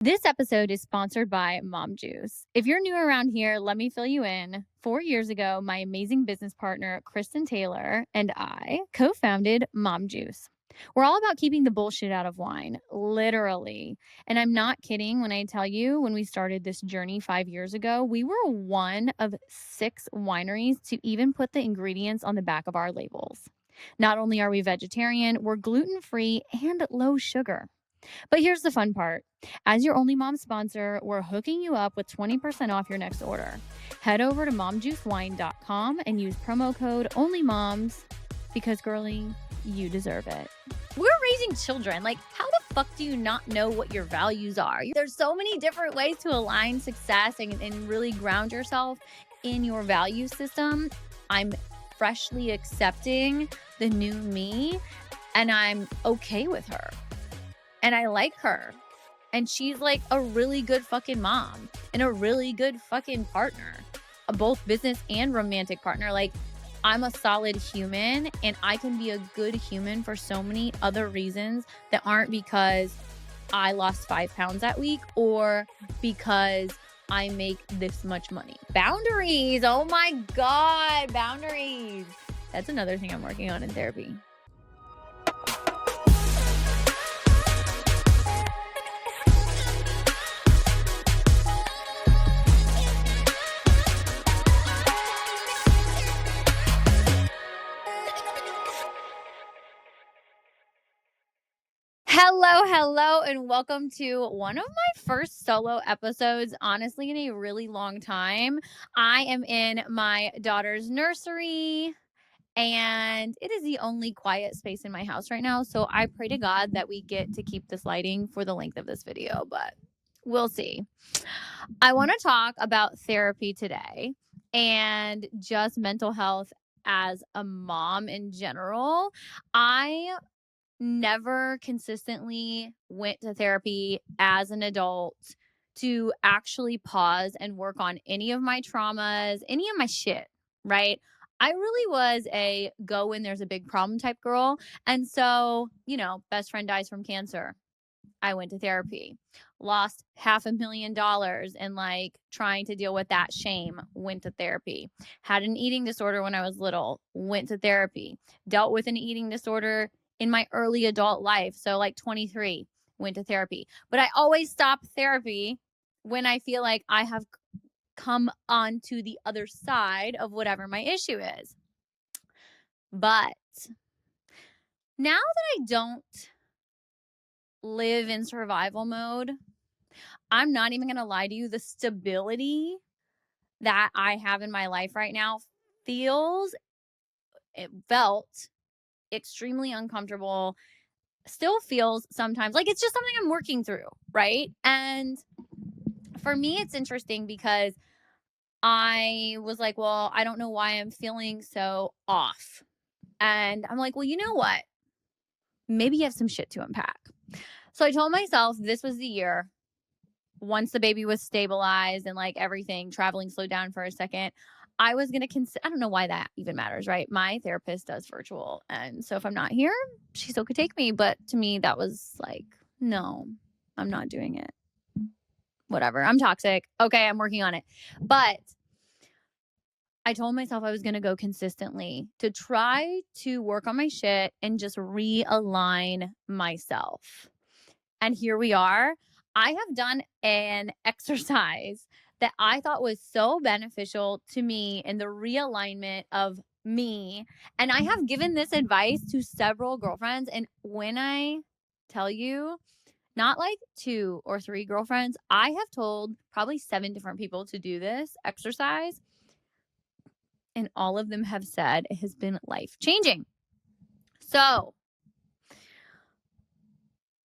This episode is sponsored by Mom Juice. If you're new around here, let me fill you in. 4 years ago, my amazing business partner, Kristen Taylor, and I co founded Mom Juice. We're all about keeping the bullshit out of wine, literally. And I'm not kidding when I tell you, when we started this journey 5 years ago, we were one of 6 wineries to even put the ingredients on the back of our labels. Not only are we vegetarian, we're gluten free and low sugar. But here's the fun part. As your only mom sponsor, we're hooking you up with 20% off your next order. Head over to momjuicewine.com and use promo code ONLYMOMS because, girlie, you deserve it. We're raising children. Like, how the fuck do you not know what your values are? There's so many different ways to align success and really ground yourself in your value system. I'm freshly accepting the new me, and I'm okay with her. And I like her. And she's like a really good fucking mom and a really good fucking partner, both business and romantic partner. Like, I'm a solid human and I can be a good human for so many other reasons that aren't because I lost 5 pounds that week or because I make this much money. Boundaries. Oh my God. Boundaries. That's another thing I'm working on in therapy. Hello, and welcome to one of my first solo episodes, honestly, in a really long time. I am in my daughter's nursery, and it is the only quiet space in my house right now. So I pray to God that we get to keep this lighting for the length of this video, but we'll see. I want to talk about therapy today and just mental health as a mom in general. I never consistently went to therapy as an adult to actually pause and work on any of my traumas, any of my shit, right? I really was a go when there's a big problem type girl. And so, best friend dies from cancer. I went to therapy. Lost $500,000 and like trying to deal with that shame, went to therapy. Had an eating disorder when I was little, went to therapy. Dealt with an eating disorder in my early adult life. So like 23, went to therapy. But I always stop therapy when I feel like I have come on to the other side of whatever my issue is. But now that I don't live in survival mode, I'm not even going to lie to you. The stability that I have in my life right now felt extremely uncomfortable, still feels sometimes like it's just something I'm working through, right? And for me, it's interesting because I was like, well, I don't know why I'm feeling so off. And I'm like, well, you know what? Maybe you have some shit to unpack. So I told myself this was the year. Once the baby was stabilized and like everything, traveling slowed down for a second, I was going to consider, I don't know why that even matters, right? My therapist does virtual. And so if I'm not here, she still could take me. But to me, that was like, no, I'm not doing it. Whatever. I'm toxic. Okay, I'm working on it. But I told myself I was going to go consistently to try to work on my shit and just realign myself. And here we are. I have done an exercise that I thought was so beneficial to me in the realignment of me. And I have given this advice to several girlfriends. And when I tell you, not like 2 or 3 girlfriends, I have told probably 7 different people to do this exercise. And all of them have said it has been life-changing. So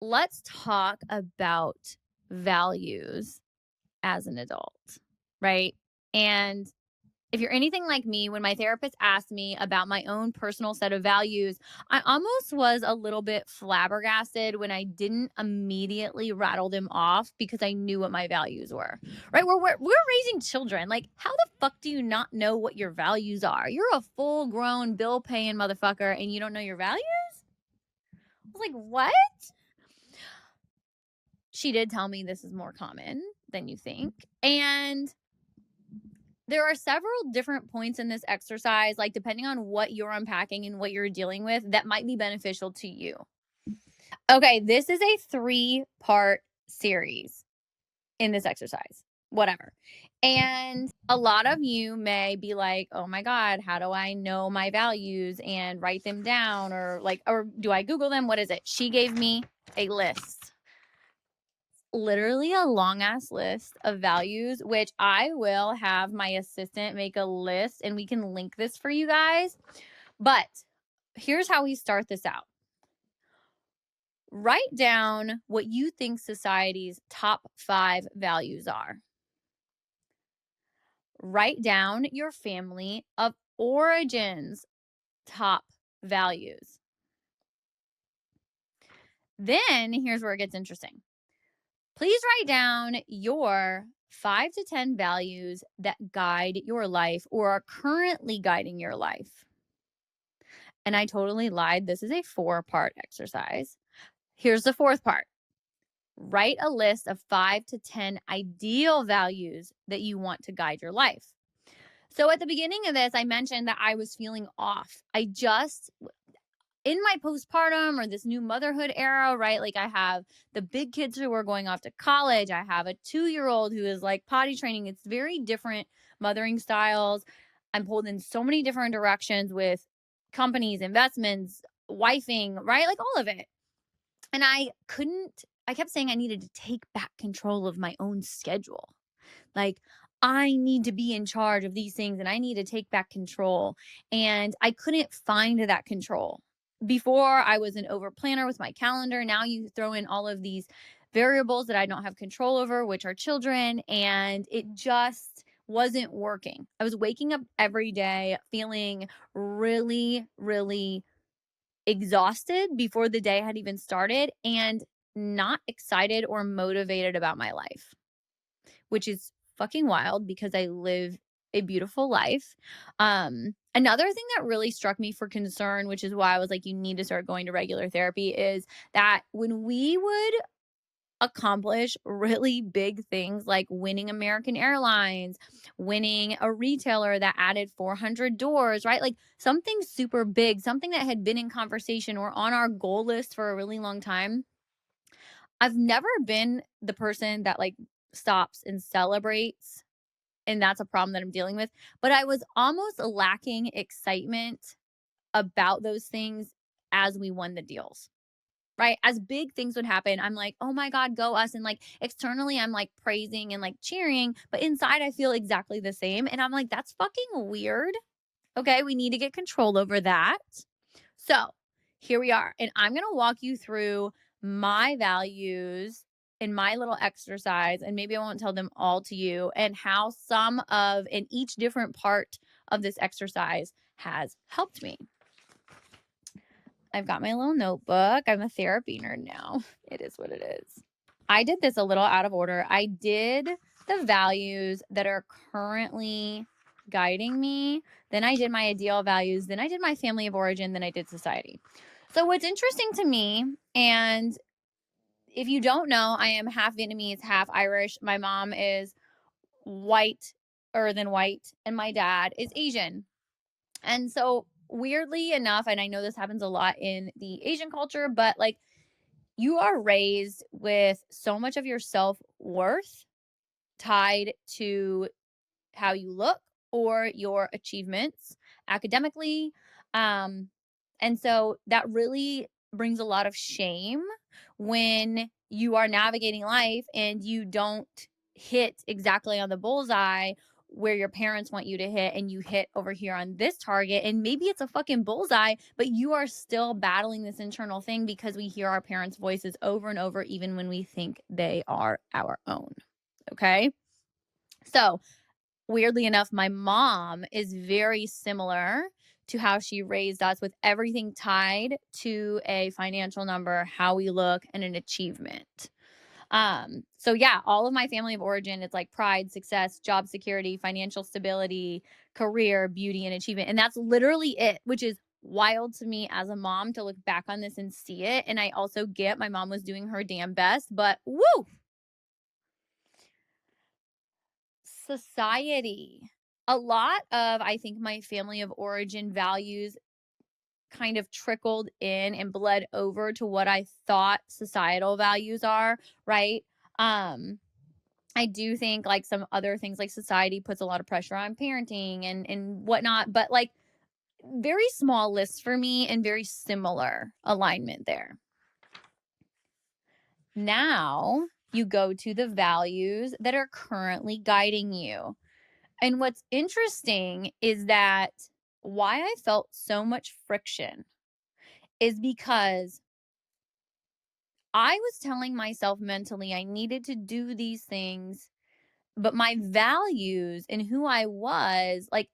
let's talk about values as an adult, right? And if you're anything like me, when my therapist asked me about my own personal set of values, I almost was a little bit flabbergasted when I didn't immediately rattle them off because I knew what my values were, right? We're raising children. Like, how the fuck do you not know what your values are? You're a full-grown, bill-paying motherfucker and you don't know your values? I was like, what? she did tell me this is more common than you think. And there are several different points in this exercise, like depending on what you're unpacking and what you're dealing with, that might be beneficial to you. Okay, this is a 3-part series in this exercise, whatever. And a lot of you may be like, oh my God, how do I know my values and write them down? Or do I Google them? What is it? She gave me a list, literally a long ass list of values, which I will have my assistant make a list and we can link this for you guys. But here's how we start this out. Write down what you think society's top 5 values are. Write down your family of origin's top values. Then here's where it gets interesting. Please write down your 5 to 10 values that guide your life or are currently guiding your life. And I totally lied. This is a 4-part exercise. Here's the 4th part. Write a list of 5 to 10 ideal values that you want to guide your life. So at the beginning of this, I mentioned that I was feeling off. In my postpartum or this new motherhood era, right? Like I have the big kids who are going off to college. I have a 2-year-old who is like potty training. It's very different mothering styles. I'm pulled in so many different directions with companies, investments, wifing, right? Like all of it. And I kept saying I needed to take back control of my own schedule. Like, I need to be in charge of these things and I need to take back control. And I couldn't find that control. Before, I was an over planner with my calendar. Now you throw in all of these variables that I don't have control over, which are children, and it just wasn't working. I was waking up every day feeling really, really exhausted before the day had even started and not excited or motivated about my life, which is fucking wild because I live a beautiful life. Another thing that really struck me for concern, which is why I was like, you need to start going to regular therapy, is that when we would accomplish really big things like winning American Airlines, winning a retailer that added 400 doors, right? Like something super big, something that had been in conversation or on our goal list for a really long time. I've never been the person that like stops and celebrates, and that's a problem that I'm dealing with, but I was almost lacking excitement about those things as we won the deals. Right? As big things would happen, I'm like, oh my God, go us. And like externally, I'm like praising and like cheering, but inside I feel exactly the same. And I'm like, that's fucking weird. Okay. We need to get control over that. So here we are. And I'm going to walk you through my values in my little exercise. And maybe I won't tell them all to you, and how in each different part of this exercise has helped me. I've got my little notebook. I'm a therapy nerd now. It is what it is. I did this a little out of order. I did the values that are currently guiding me. Then I did my ideal values. Then I did my family of origin. Then I did society. So what's interesting to me, and if you don't know, I am half Vietnamese, half Irish. My mom is whiter than white, and my dad is Asian. And so weirdly enough, and I know this happens a lot in the Asian culture, but like you are raised with so much of your self-worth tied to how you look or your achievements academically. And so that really brings a lot of shame when you are navigating life and you don't hit exactly on the bullseye where your parents want you to hit, and you hit over here on this target, and maybe it's a fucking bullseye, but you are still battling this internal thing because we hear our parents' voices over and over, even when we think they are our own. Okay. So weirdly enough, my mom is very similar to how she raised us, with everything tied to a financial number, how we look, and an achievement. So yeah, all of my family of origin, it's like pride, success, job security, financial stability, career, beauty, and achievement. And that's literally it, which is wild to me as a mom to look back on this and see it. And I also get my mom was doing her damn best, but woo, society. A lot of, I think, my family of origin values kind of trickled in and bled over to what I thought societal values are, right? Um, I do think like some other things like society puts a lot of pressure on parenting and whatnot, but like very small lists for me and very similar alignment there. Now you go to the values that are currently guiding you. And what's interesting is that why I felt so much friction is because I was telling myself mentally I needed to do these things, but my values and who I was, like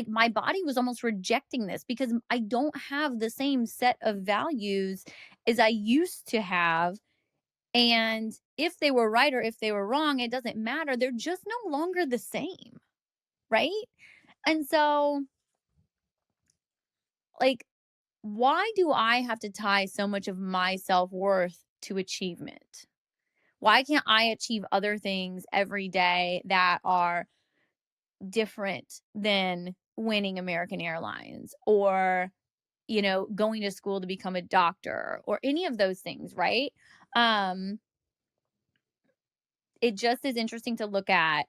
my body was almost rejecting this because I don't have the same set of values as I used to have. And if they were right or if they were wrong, it doesn't matter. They're just no longer the same, right? And so, like, why do I have to tie so much of my self worth to achievement? Why can't I achieve other things every day that are different than winning American Airlines or, going to school to become a doctor or any of those things, right? Um, it just is interesting to look at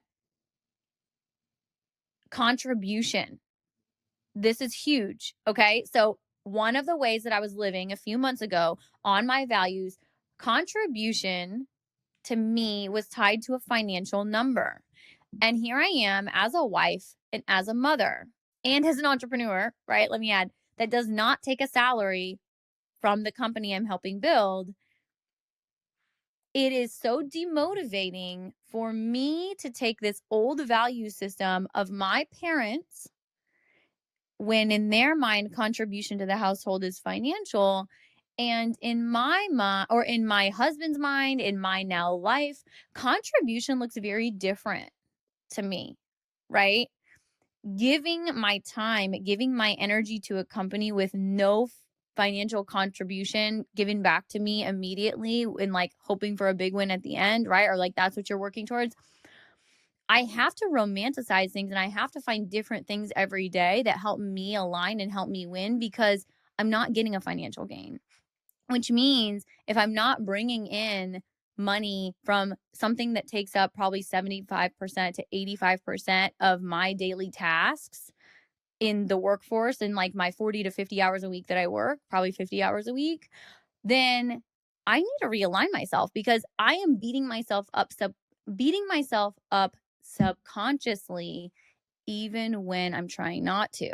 contribution. This is huge. Okay. So, one of the ways that I was living a few months ago on my values, contribution to me was tied to a financial number. And here I am as a wife and as a mother and as an entrepreneur, right? Let me add that does not take a salary from the company I'm helping build. It is so demotivating for me to take this old value system of my parents when in their mind contribution to the household is financial, and in my mind or in my husband's mind, in my now life, contribution looks very different to me, right? Giving my time, giving my energy to a company with no financial contribution given back to me immediately and like hoping for a big win at the end, right? Or like that's what you're working towards. I have to romanticize things and I have to find different things every day that help me align and help me win because I'm not getting a financial gain, which means if I'm not bringing in money from something that takes up probably 75% to 85% of my daily tasks in the workforce in like my 40 to 50 hours a week that I work, probably 50 hours a week, then I need to realign myself because I am beating myself up subconsciously even when I'm trying not to.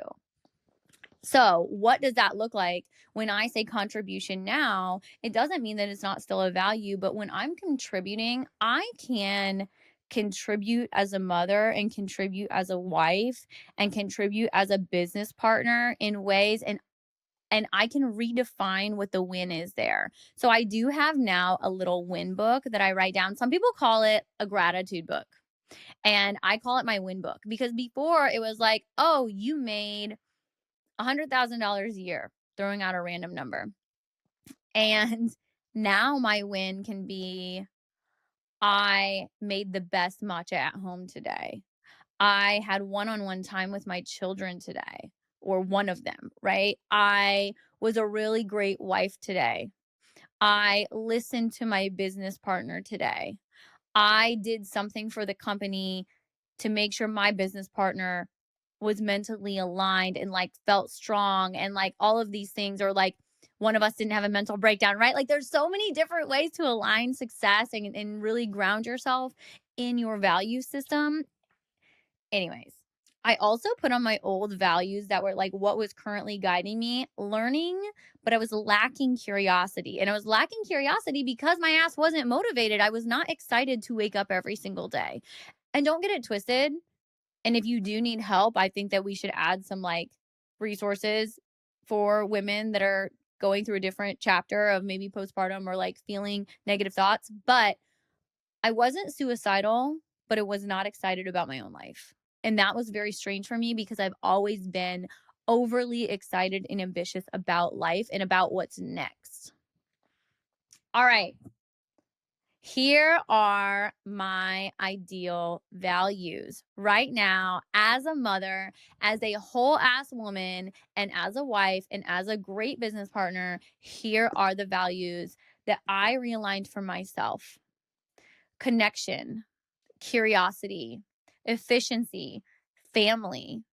So, what does that look like when I say contribution now? It doesn't mean that it's not still a value, but when I'm contributing, I can contribute as a mother and contribute as a wife and contribute as a business partner in ways and I can redefine what the win is there. So I do have now a little win book that I write down. Some people call it a gratitude book. And I call it my win book because before it was like, oh, you made $100,000 a year, throwing out a random number. And now my win can be I made the best matcha at home today. I had one-on-one time with my children today, or one of them, right? I was a really great wife today. I listened to my business partner today. I did something for the company to make sure my business partner was mentally aligned and like felt strong and like all of these things, or like one of us didn't have a mental breakdown, right? Like there's so many different ways to align success and really ground yourself in your value system. Anyways, I also put on my old values that were like what was currently guiding me, learning, but I was lacking curiosity. And I was lacking curiosity because my ass wasn't motivated. I was not excited to wake up every single day. And don't get it twisted. And if you do need help, I think that we should add some like resources for women that are going through a different chapter of maybe postpartum or like feeling negative thoughts. But I wasn't suicidal, but I was not excited about my own life. And that was very strange for me because I've always been overly excited and ambitious about life and about what's next. All right. Here are my ideal values right now as a mother, as a whole ass woman, and as a wife, and as a great business partner. Here are the values that I realigned for myself: connection, curiosity, efficiency, family,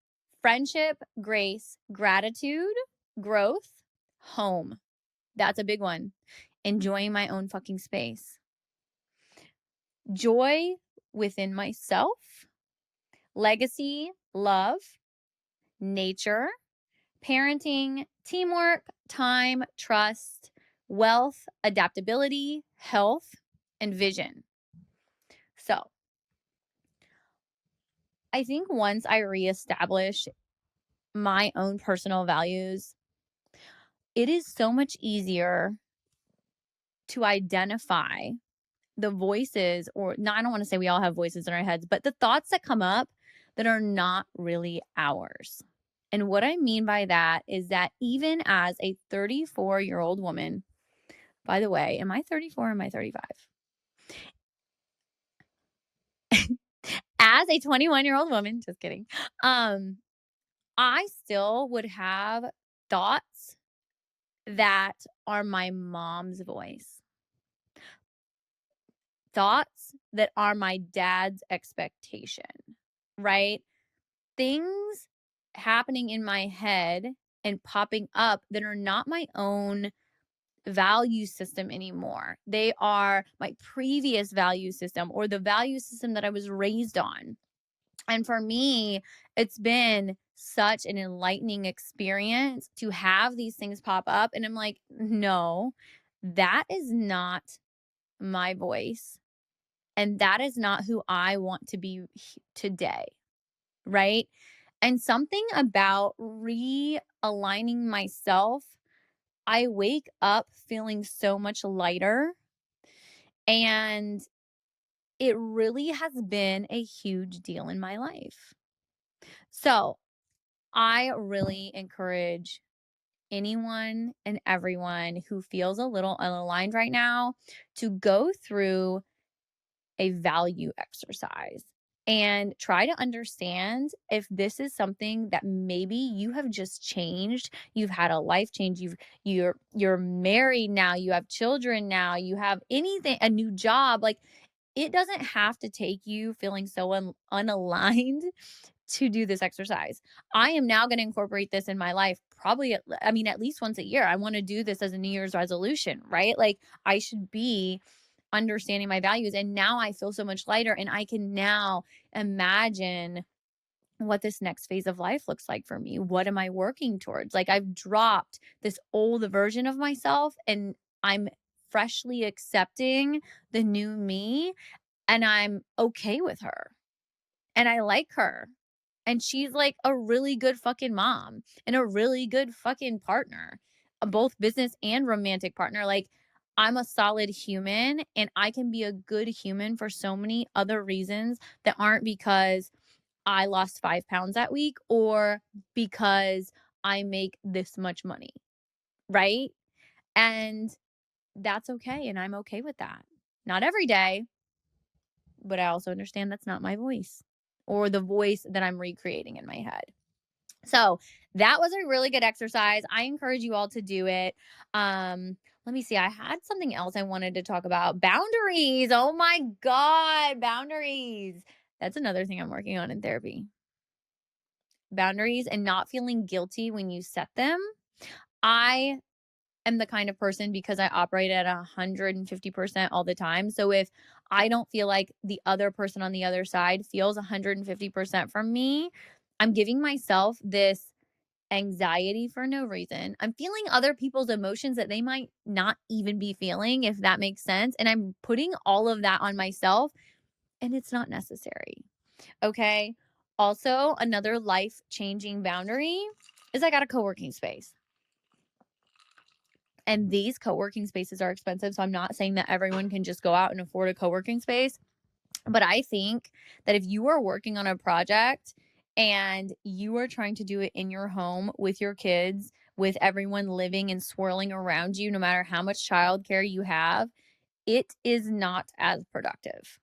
friendship, grace, gratitude, growth, home. That's a big one. Enjoying my own fucking space. Joy within myself, legacy, love, nature, parenting, teamwork, time, trust, wealth, adaptability, health, and vision. So, I think once I reestablish my own personal values, it is so much easier to identify the voices, or no, I don't want to say we all have voices in our heads, but the thoughts that come up that are not really ours. And what I mean by that is that even as a 34-year-old woman, by the way, am I 34 or am I 35? As a 21-year-old woman, just kidding. I still would have thoughts that are my mom's voice. Thoughts that are my dad's expectation, right? Things happening in my head and popping up that are not my own value system anymore. They are my previous value system or the value system that I was raised on. And for me, it's been such an enlightening experience to have these things pop up. And I'm like, no, that is not my voice. And that is not who I want to be today. Right. And something about realigning myself, I wake up feeling so much lighter. And it really has been a huge deal in my life. So I really encourage anyone and everyone who feels a little unaligned right now to go through a value exercise and try to understand if this is something that maybe you have just changed. You've had a life change. You're married now, you have children now, you have anything, a new job. Like, it doesn't have to take you feeling so unaligned to do this exercise. I am now going to incorporate this in my life probably at least once a year. I want to do this as a New Year's resolution, right? Like, I should be understanding my values, and now I feel so much lighter, and I can now imagine what this next phase of life looks like for me. What am I working towards? Like, I've dropped this old version of myself and I'm freshly accepting the new me, and I'm okay with her. And I like her. And she's like a really good fucking mom and a really good fucking partner, both business and romantic partner. Like, I'm a solid human, and I can be a good human for so many other reasons that aren't because I lost 5 pounds that week or because I make this much money. Right. And that's okay. And I'm okay with that. Not every day, but I also understand that's not my voice or the voice that I'm recreating in my head. So that was a really good exercise. I encourage you all to do it. Let me see. I had something else I wanted to talk about. Boundaries. Oh my God, boundaries. That's another thing I'm working on in therapy. Boundaries and not feeling guilty when you set them. I am the kind of person, because I operate at 150% all the time. So if I don't feel like the other person on the other side feels 150% from me, I'm giving myself this anxiety for no reason. I'm feeling other people's emotions that they might not even be feeling, if that makes sense. And I'm putting all of that on myself, and it's not necessary. Okay. Also, another life changing boundary is I got a co working space. And these co-working spaces are expensive. So I'm not saying that everyone can just go out and afford a co-working space. But I think that if you are working on a project and you are trying to do it in your home with your kids, with everyone living and swirling around you, no matter how much childcare you have, it is not as productive.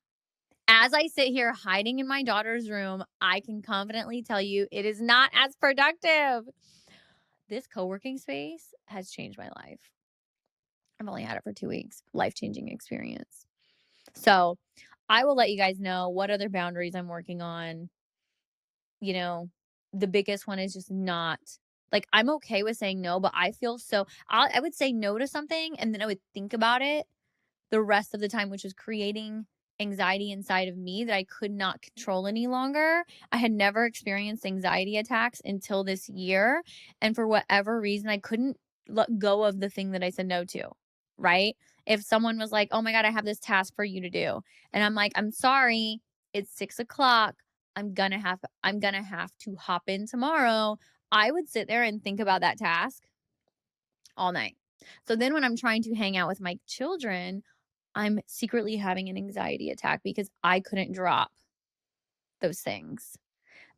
As I sit here hiding in my daughter's room, I can confidently tell you it is not as productive. This co-working space has changed my life. I've only had it for 2 weeks. Life-changing experience. So, I will let you guys know what other boundaries I'm working on. You know, the biggest one is just not like, I'm okay with saying no, but I feel so I would say no to something, and then I would think about it the rest of the time, which was creating anxiety inside of me that I could not control any longer. I had never experienced anxiety attacks until this year. And for whatever reason, I couldn't let go of the thing that I said no to, right? If someone was like, oh my God, I have this task for you to do. And I'm like, I'm sorry, it's 6 o'clock. I'm gonna have to hop in tomorrow. I would sit there and think about that task all night. So then when I'm trying to hang out with my children, I'm secretly having an anxiety attack because I couldn't drop those things.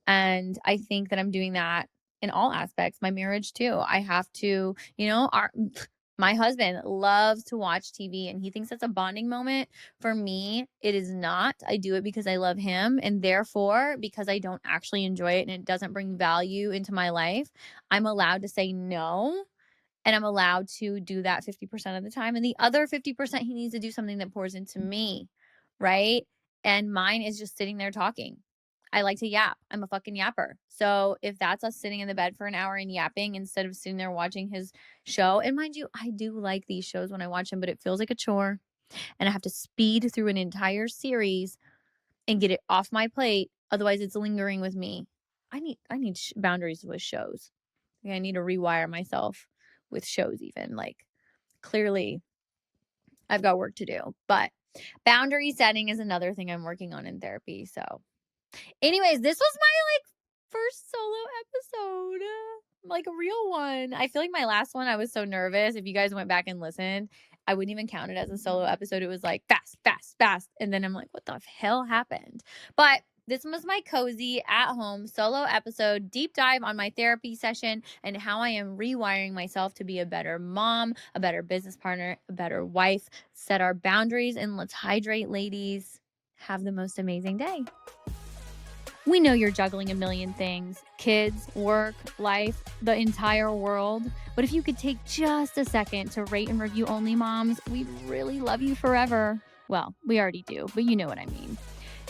And I think that I'm doing that in all aspects, my marriage too. I have to, my husband loves to watch TV and he thinks that's a bonding moment. For me, it is not. I do it because I love him. And therefore, because I don't actually enjoy it and it doesn't bring value into my life, I'm allowed to say no. And I'm allowed to do that 50% of the time. And the other 50%, he needs to do something that pours into me, right? And mine is just sitting there talking. I like to yap. I'm a fucking yapper. So if that's us sitting in the bed for an hour and yapping instead of sitting there watching his show, and mind you, I do like these shows when I watch them, but it feels like a chore. And I have to speed through an entire series and get it off my plate. Otherwise, it's lingering with me. I need boundaries with shows. I need to rewire myself with shows even. Like, clearly, I've got work to do. But boundary setting is another thing I'm working on in therapy. So, anyways, this was my first solo episode, like a real one. I feel like my last one, I was so nervous. If you guys went back and listened, I wouldn't even count it as a solo episode. It was like fast, fast, fast. And then I'm like, what the hell happened? But this was my cozy at home solo episode, deep dive on my therapy session and how I am rewiring myself to be a better mom, a better business partner, a better wife. Set our boundaries and let's hydrate, ladies. Have the most amazing day. We know you're juggling a million things, kids, work, life, the entire world. But if you could take just a second to rate and review Only Moms, we'd really love you forever. Well, we already do, but you know what I mean.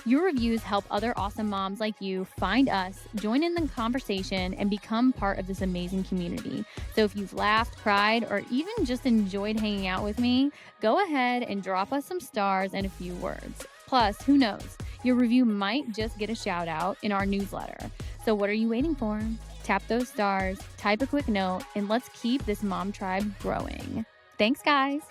Your reviews help other awesome moms like you find us, join in the conversation, and become part of this amazing community. So if you've laughed, cried, or even just enjoyed hanging out with me, go ahead and drop us some stars and a few words. Plus, who knows? Your review might just get a shout out in our newsletter. So what are you waiting for? Tap those stars, type a quick note, and let's keep this mom tribe growing. Thanks, guys.